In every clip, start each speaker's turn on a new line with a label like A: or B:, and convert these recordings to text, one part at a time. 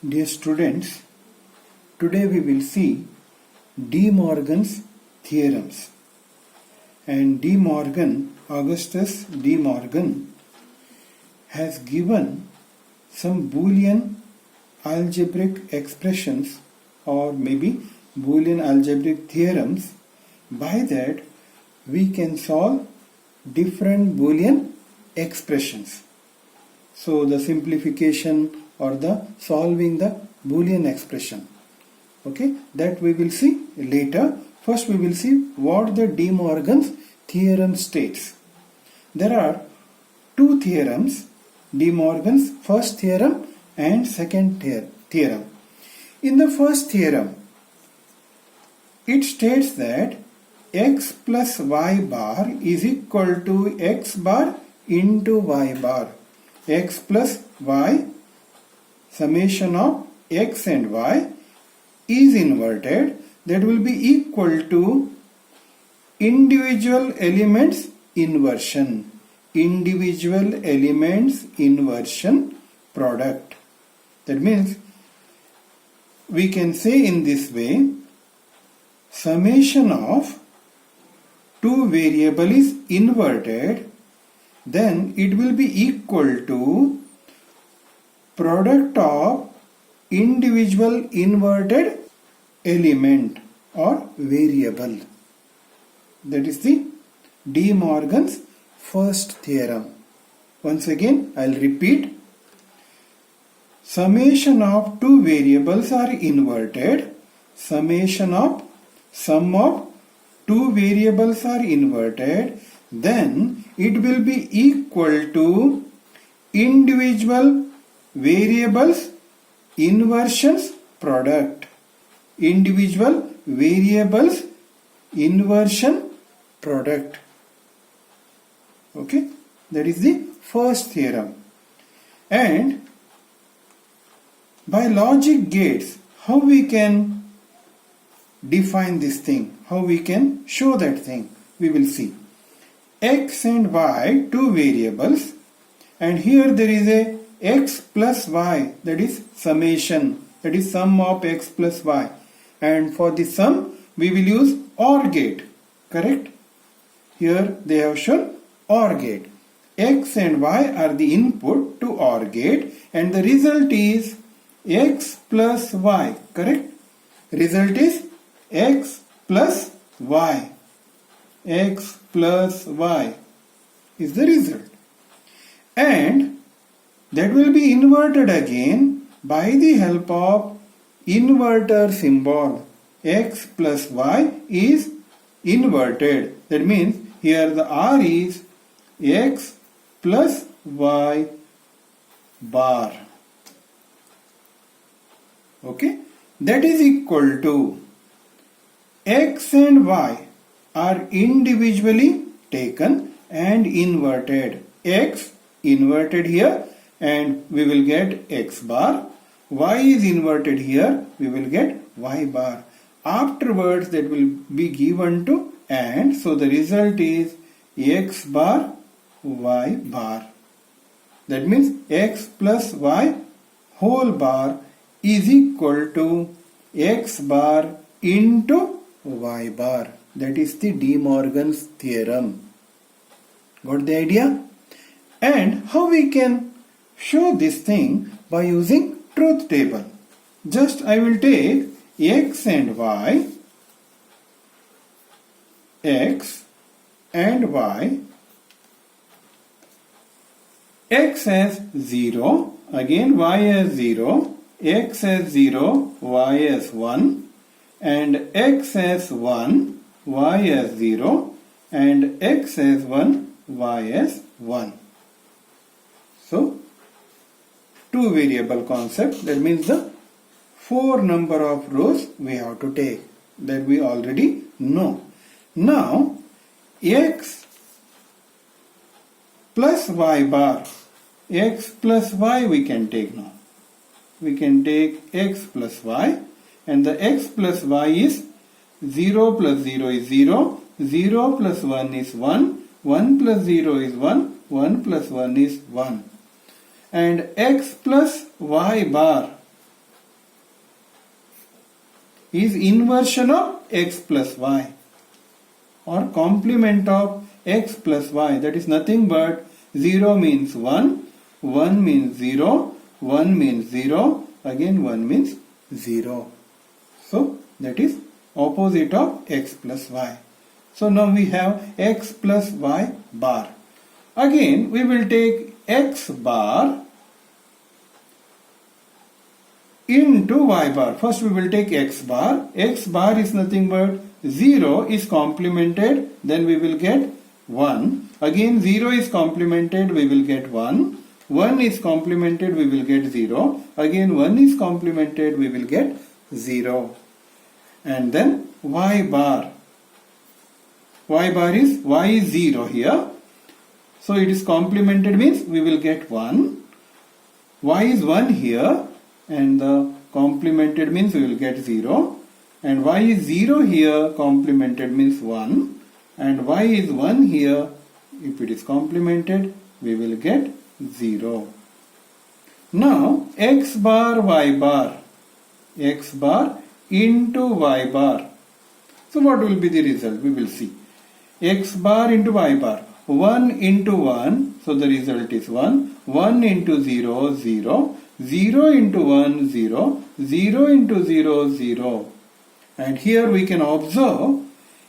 A: Dear students, today we will see De Morgan's theorems. And Augustus De Morgan has given some Boolean algebraic expressions or maybe Boolean algebraic theorems. By that we can solve different Boolean expressions. So the simplification or the solving the Boolean expression. Okay, that we will see later. First we will see what the De Morgan's theorem states. There are two theorems, De Morgan's first theorem and second theorem. In the first theorem, it states that x plus y bar is equal to x bar into y bar. X plus y, summation of x and y is inverted, that will be equal to individual elements inversion. Individual elements inversion product. That means we can say in this way, summation of two variable is inverted, then it will be equal to product of individual inverted element or variable. That is the De Morgan's first theorem. Once again, I will repeat. Summation of two variables are inverted. Sum of two variables are inverted. Then it will be equal to individual variables inversions product. Individual variables inversion product. Okay, that is the first theorem. And by logic gates, how we can define this thing, how we can show that thing, we will see. X and y, two variables, and here there is a x plus y, that is summation, that is sum of x plus y. And for the sum, we will use OR gate, correct? Here they have shown OR gate. X and y are the input to OR gate and the result is x plus y, correct? Result is x plus y. X plus y is the result. And that will be inverted again by the help of inverter symbol. X plus y is inverted. That means here the R is x plus y bar. Okay, that is equal to x and y are individually taken and inverted. X inverted here and we will get x bar. Y is inverted here, we will get y bar. Afterwards that will be given to and, so the result is x bar y bar. That means x plus y whole bar is equal to x bar into y bar. That is the De Morgan's theorem. Got the idea? And how we can show this thing? By using truth table. Just I will take x and y, x and y, x as 0, again y as 0, x as 0, y as 1, and x as 1, y as 0, and x as 1, y as 1. So, two variable concept, that means the 4 number of rows we have to take, that we already know. Now, x plus y bar, x plus y we can take now. We can take x plus y and the x plus y is 0 plus 0 is 0, 0 plus 1 is 1, 1 plus 0 is 1, 1 plus 1 is 1. and x plus y bar is inversion of x plus y or complement of x plus y. That is nothing but 0 means 1, 1 means 0, 1 means 0, again 1 means 0. So that is opposite of x plus y. So now we have x plus y bar. Again we will take x bar into y bar. First we will take x bar. X bar is nothing but 0 is complemented, then we will get 1. Again 0 is complemented, we will get 1. 1 is complemented, we will get 0. Again 1 is complemented, we will get 0. And then y bar. Y bar is y is 0 here. So it is complemented means we will get 1. Y is 1 here and the complemented means we will get 0. And y is 0 here, complemented means 1. And y is 1 here, if it is complemented, we will get 0. Now x bar y bar, x bar into y bar. So what will be the result? We will see. X bar into y bar, 1 into 1, so the result is 1. 1 into 0, 0. 0 into 1, 0. 0 into 0, 0. And here we can observe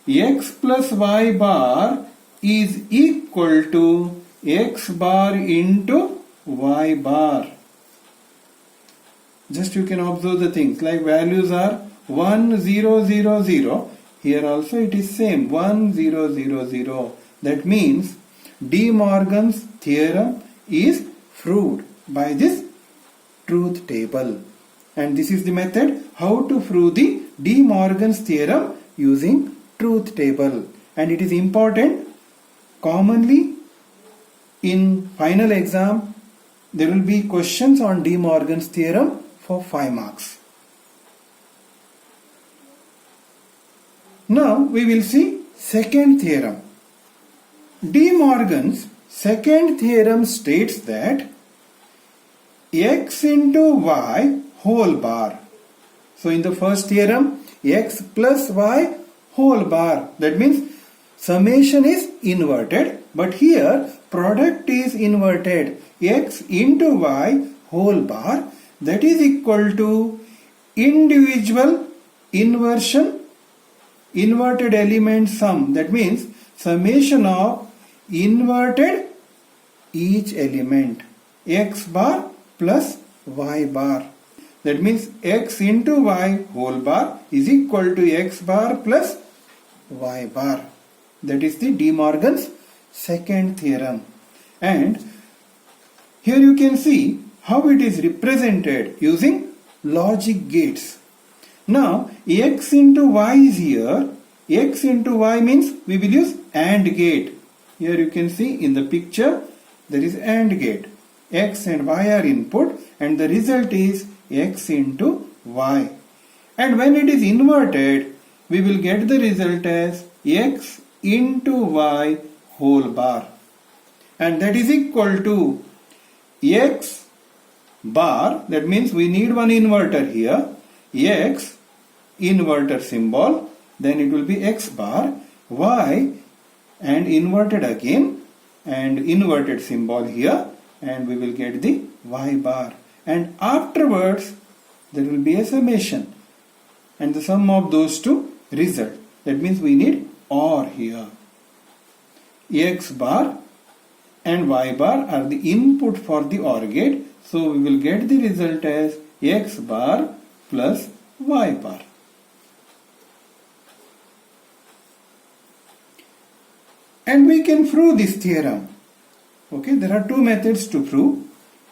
A: x plus y bar is equal to x bar into y bar. Just you can observe the things like values are 1, 0, 0, 0. Here also it is same 1, 0, 0, 0. That means De Morgan's theorem is proved by this truth table. And this is the method how to prove the De Morgan's theorem using truth table. And it is important, commonly in final exam there will be questions on De Morgan's theorem for 5 marks. Now we will see second theorem. De Morgan's second theorem states that x into y whole bar. So in the first theorem, x plus y whole bar. That means summation is inverted, but here product is inverted. X into y whole bar, that is equal to individual inversion inverted element sum. That means summation of inverted each element, x bar plus y bar. That means x into y whole bar is equal to x bar plus y bar. That is the De Morgan's second theorem. And here you can see how it is represented using logic gates. Now x into y is here. X into y means we will use AND gate. Here you can see in the picture there is AND gate. X and y are input and the result is x into y. And when it is inverted, we will get the result as x into y whole bar. And that is equal to x bar, that means we need one inverter here, x inverter symbol, then it will be x bar, y and inverted again and inverted symbol here, and we will get the y bar. And afterwards there will be a summation and the sum of those two result. That means we need OR here. X bar and y bar are the input for the OR gate. So we will get the result as x bar plus y bar. And we can prove this theorem. Okay, there are two methods to prove.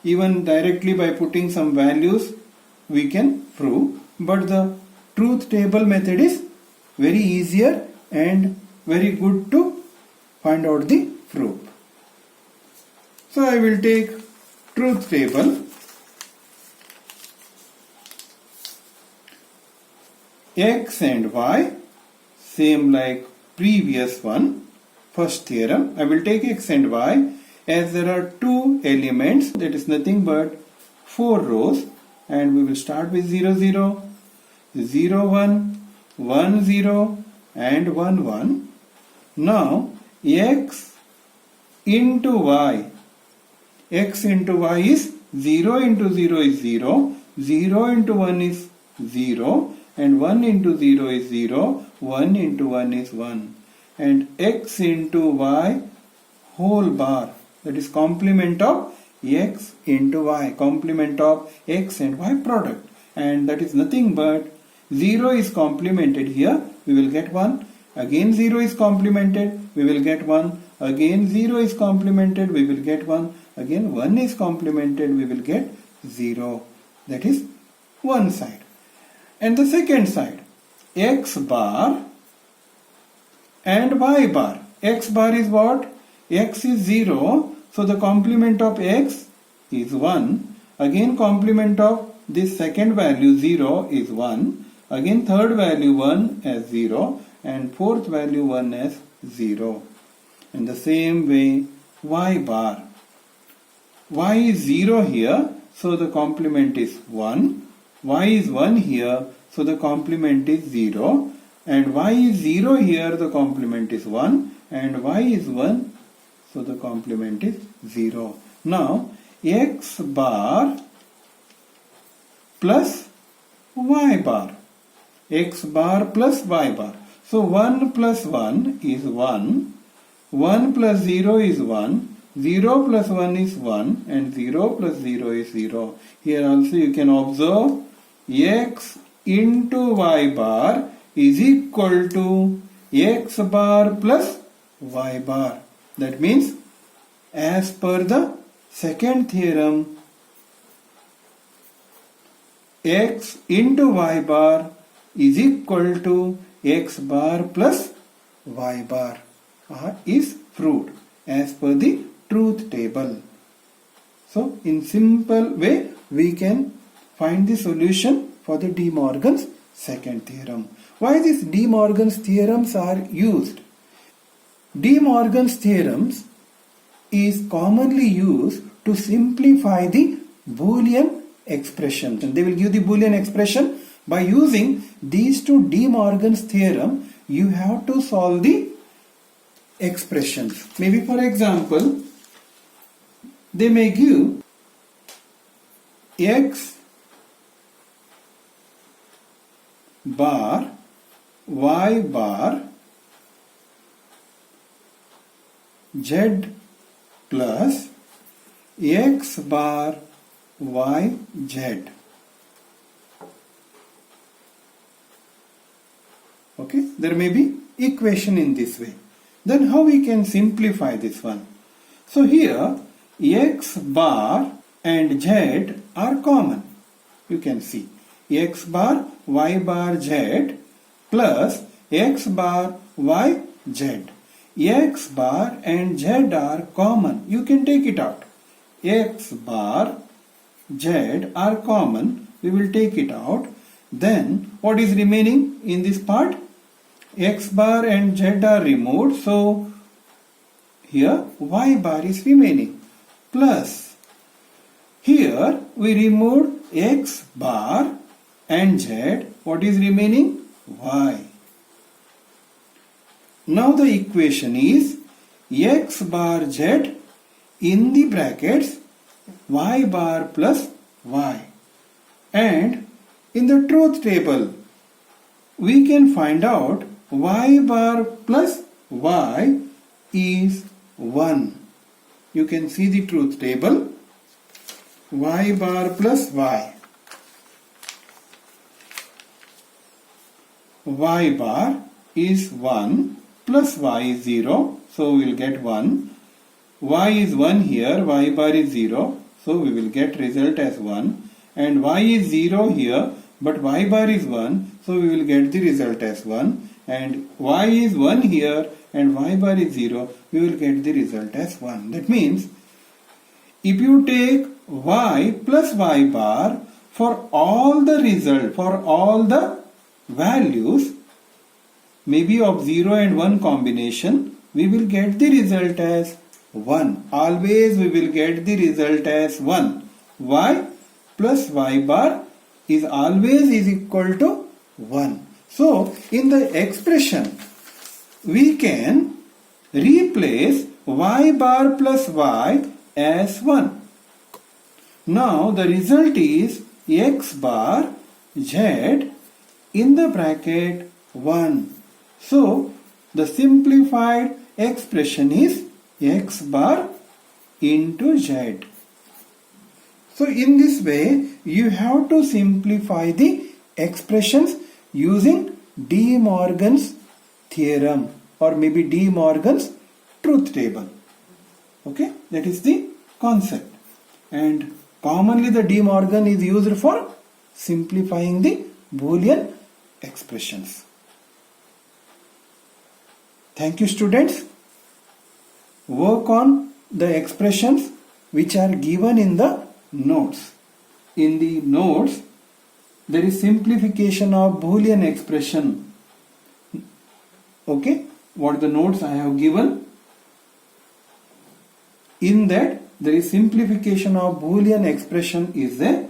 A: Even directly by putting some values we can prove. But the truth table method is very easier and very good to find out the proof. So I will take truth table. X and y, same like previous one, first theorem. I will take x and y. as there are two elements, that is nothing but 4 rows, and we will start with 0 0, 0 1, 1 0 and 1 1. Now x into y, x into y is 0 into 0 is 0, 0 into 1 is 0, and 1 into 0 is 0, 1 into 1 is 1, and x into y whole bar, that is complement of x into y, complement of x and y product, and that is nothing but 0 is complemented here, we will get 1, again 0 is complemented, we will get 1, again 0 is complemented, we will get 1, again 1 is complemented, we will get 0. That is one side. And the second side, x bar and y bar. X bar is what? X is 0, so the complement of x is 1. Again complement of this second value 0 is 1. Again third value 1 as 0 and fourth value 1 as 0. In the same way y bar. Y is 0 here, so the complement is 1. Y is 1 here, so the complement is 0. And y is 0 here, the complement is 1. And y is 1, so the complement is 0. Now x bar plus y bar. X bar plus y bar. So 1 plus 1 is 1. 1 plus 0 is 1. 0 plus 1 is 1 and 0 plus 0 is 0. Here also you can observe x into y bar is equal to x bar plus y bar. That means as per the second theorem, x into y bar is equal to x bar plus y bar is proved as per the truth table. So in simple way we can find the solution for the De Morgan's second theorem. Why these De Morgan's theorems are used? De Morgan's theorems is commonly used to simplify the Boolean expressions. And they will give the Boolean expression. By using these two De Morgan's theorem, you have to solve the expressions. Maybe for example, they may give x bar y bar z plus x bar y z. Okay, there may be equation in this way. Then how we can simplify this one? So here x bar and z are common. You can see x bar y bar z plus x bar y z. X bar and z are common. You can take it out. X bar z are common. We will take it out. Then what is remaining in this part? X bar and z are removed. So here y bar is remaining. Plus here we removed x bar and z. What is remaining? Y. Now the equation is x bar z in the brackets y bar plus y. And in the truth table we can find out y bar plus y is 1. You can see the truth table. Y bar plus y. Y bar is 1 plus y is 0. So we will get 1. Y is 1 here. Y bar is 0. So we will get result as 1. And y is 0 here. But y bar is 1. So we will get the result as 1. And y is 1 here. And y bar is 0. We will get the result as 1. That means if you take y plus y bar for all the result, for all the values, maybe of 0 and 1 combination, we will get the result as 1. Always we will get the result as 1. Y plus y bar is always is equal to 1. So, in the expression, we can replace y bar plus y as 1. Now, the result is x bar z in the bracket 1. So, the simplified expression is x bar into z. So, in this way, you have to simplify the expressions using De Morgan's theorem or maybe De Morgan's truth table. Okay, that is the concept. And commonly the De Morgan is used for simplifying the Boolean expressions. Thank you, students. Work on the expressions which are given in the notes. In the notes, there is simplification of Boolean expression. Okay, what the notes I have given. In that, there is simplification of Boolean expression is there.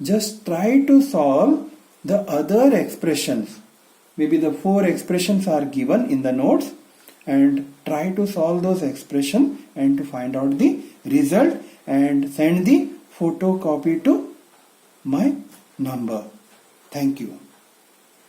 A: Just try to solve the other expressions. Maybe the 4 expressions are given in the notes, and try to solve those expressions and to find out the result and send the photocopy to my number. Thank you.